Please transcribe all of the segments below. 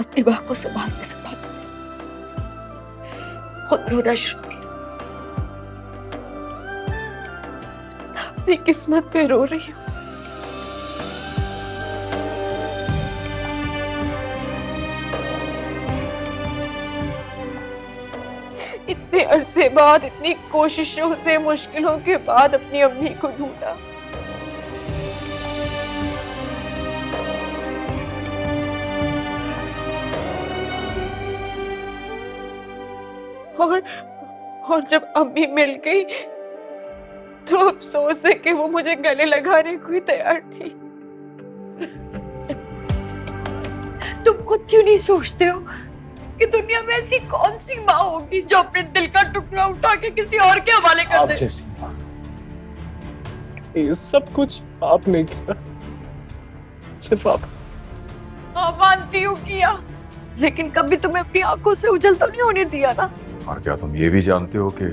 अपनी बात को संभालते संभालते खुद रोना शुरू किया। अपनी किस्मत पे रो रही हूँ। इतने अरसे बाद, इतनी कोशिशों से, मुश्किलों के बाद अपनी अम्मी को ढूंढा। और जब अम्मी मिल गई तो अफसोस है कि वो मुझे गले लगाने को ही तैयार नहीं। तुम खुद क्यों नहीं सोचते हो कि दुनिया में ऐसी कौन सी माँ होगी जो अपने दिल का टुकड़ा उठा के किसी और के हवाले कर दे? जैसी माँ, ये सब कुछ आपने किया, सिर्फ आप। हाँ, मानती हूँ किया, लेकिन कभी तुम्हें अपनी आंखों से उजल तो नहीं होने दिया ना। और क्या तुम ये भी जानते हो कि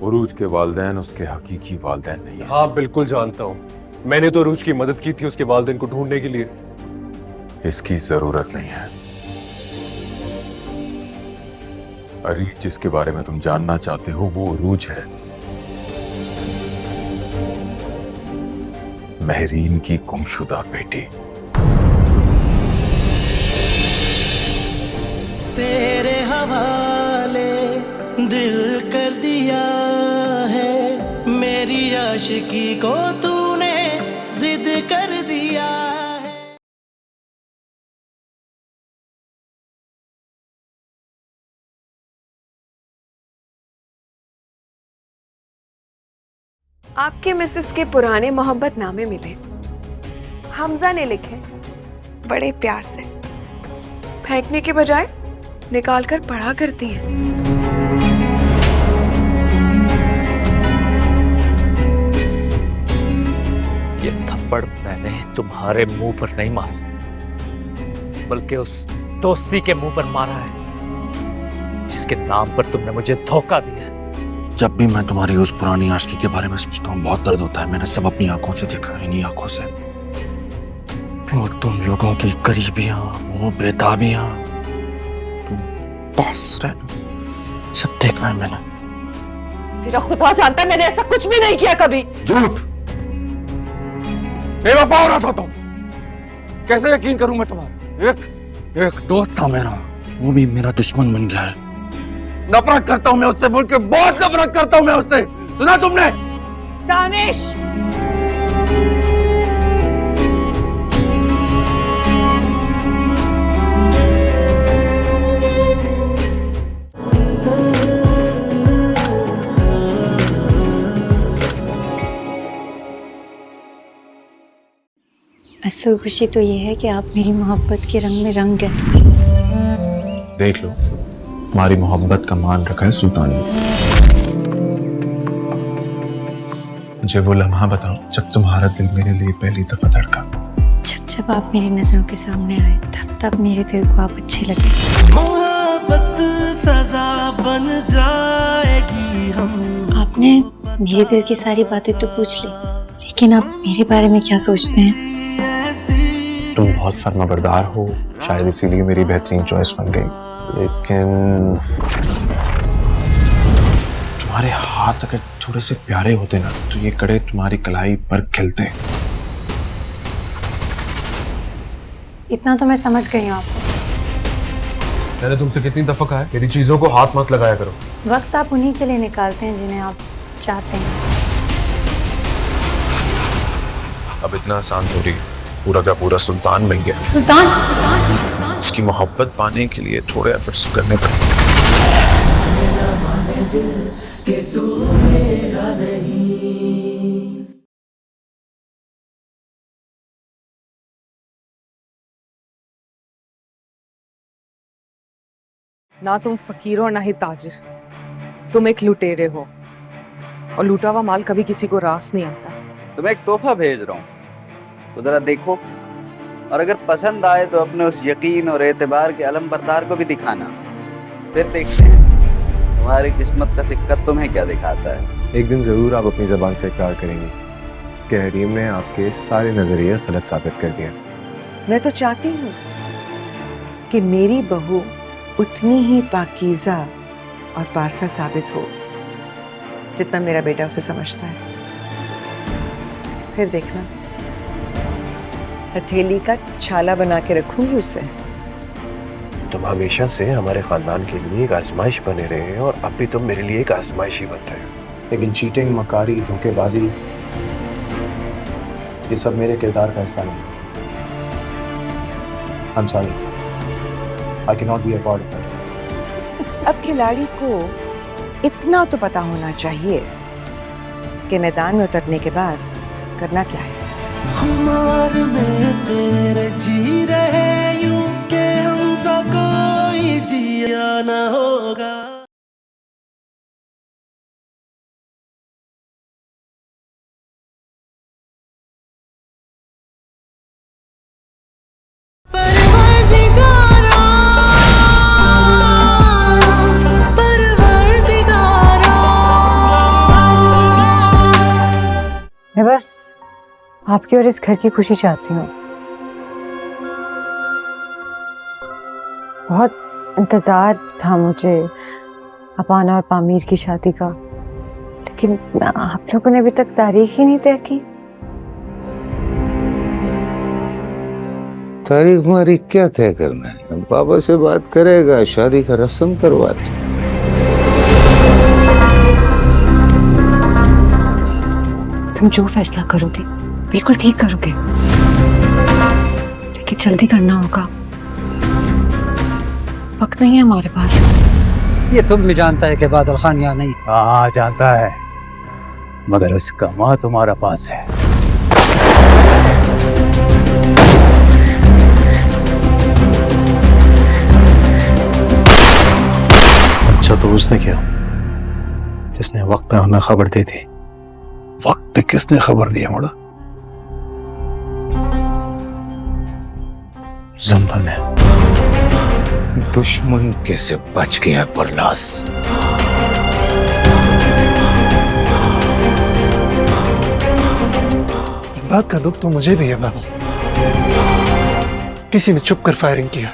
उरूज के वालिदैन उसके हकीकी वालिदैन नहीं है? हाँ बिल्कुल जानता हूँ। मैंने तो उरूज की मदद की थी उसके वालिदैन को ढूंढने के लिए। इसकी जरूरत नहीं है। अरीज जिसके बारे में तुम जानना चाहते हो वो उरूज है, महरीन की गुमशुदा बेटी। तेरे हवाले दिल कर दिया है, मेरी आशिकी को तूने जिद कर दिया है। आपके मिसेस के पुराने मोहब्बत नामे मिले, हमजा ने लिखे, बड़े प्यार से। फेंकने के बजाय निकाल कर पढ़ा करती हैं। ये थप्पड़ मैंने तुम्हारे मुंह पर नहीं मारा, बल्कि उस दोस्ती के मुंह पर मारा है जिसके नाम पर तुमने मुझे धोखा दिया। जब भी मैं तुम्हारी उस पुरानी आशिकी के बारे में सोचता हूँ बहुत दर्द होता है। मैंने सब अपनी आंखों से देखा, इन्हीं आंखों से। वो तुम लोगों की करीबियां, वो बेताबियां, तुम पास रहना, सब देखा है मैंने। तेरा खुदा जानता है मैंने ऐसा कुछ भी नहीं किया कभी। झूठ, बेवफा हो रहा था तुम। कैसे यकीन करूं मैं तुम्हारा? एक दोस्त था मेरा, वो भी मेरा दुश्मन बन गया है। नफरत करता हूं मैं उससे, बोल के बहुत नफरत करता हूं मैं उससे। सुना तुमने? दानिश, असल खुशी तो ये है कि आप मेरी मोहब्बत के रंग में रंग गए। देख लो, हमारी मोहब्बत का मान रखा है सुल्तान ने। मुझे वो लम्हा बताओ जब तुम्हारा दिल मेरे लिए पहली दफा धड़का। जब आप मेरी नजरों के सामने आए तब मेरे दिल को आप अच्छे लगे। मोहब्बत सजा बन जाएगी हम। आपने मेरे दिल की सारी बातें तो पूछ ली, लेकिन आप मेरे बारे में क्या सोचते हैं? तुम बहुत फर्माबरदार हो, शायद इसीलिए मेरी बेहतरीन चॉइस बन गई। लेकिन तुम्हारे हाथ अगर थोड़े से प्यारे होते ना तो ये कड़े तुम्हारी कलाई पर खिलते। इतना तो मैं समझ गई हूँ आपको। मैंने तुमसे कितनी दफा कहा है मेरी चीजों को हाथ मत लगाया करो। वक्त आप उन्हीं के लिए निकालते हैं जिन्हें आप चाहते हैं। अब इतना आसान थोड़ी, पूरा का पूरा सुल्तान मिल गया। सुल्तान, उसकी मोहब्बत पाने के लिए थोड़े एफर्ट्स करने पड़ेंगे। ना तुम फकीर हो ना ही ताजिर, तुम एक लुटेरे हो, और लूटा हुआ माल कभी किसी को रास नहीं आता। तुम्हें एक तोहफा भेज रहा हूँ, तो जरा देखो, और अगर पसंद आए तो अपने उस यकीन और एतबार के अलम बरदार को भी दिखाना। फिर देखते हैं तुम्हारी किस्मत का सिक्का तुम्हें क्या दिखाता है। एक दिन जरूर आप अपनी जबान से इकरार करेंगी कि हरीम ने आपके सारे नजरिए गलत साबित कर दिए। मैं तो चाहती हूँ कि मेरी बहू उतनी ही पाकीज़ा और पारसा साबित हो जितना मेरा बेटा उसे समझता है। फिर देखना, हथेली का छाला बना के रखूंगी उसे। तुम हमेशा से हमारे खानदान के लिए एक आजमाइश बने रहे हैं और अब भी तुम मेरे लिए एक आजमाइश ही बन रहे हो। लेकिन चीटिंग, मकारी, धोखेबाजी, ये सब मेरे किरदार का हिस्सा नहीं। I'm sorry. I cannot be a part of it. अब खिलाड़ी को इतना तो पता होना चाहिए कि मैदान में उतरने के बाद करना क्या है। खुमार में तेरे जी रहे यूं के हमसा कोई जिया न होगा। मैं बस आपकी और इस घर की खुशी चाहती हूँ। बहुत इंतज़ार था मुझे अपाना और पामीर की शादी का, लेकिन आप लोगों ने अभी तक तारीख ही नहीं तय की। तारीख मारीख क्या तय करना है, पापा से बात करेगा, शादी का रस्म करवाते। तुम जो फैसला करोगे बिल्कुल ठीक करोगे, लेकिन जल्दी करना होगा, वक्त नहीं है हमारे पास। ये तुम भी जानता है कि बादल खान यहाँ नहीं। हाँ जानता है, मगर उसका माँ तुम्हारा पास है। अच्छा तो उसने किया जिसने वक्त पे हमें खबर दी थी। वक्त पे किसने खबर दिया मोड़ा? जमदा ने। दुश्मन कैसे बच गया बरलास? इस बात का दुख तो मुझे भी है बाबा, किसी ने छुप कर फायरिंग किया।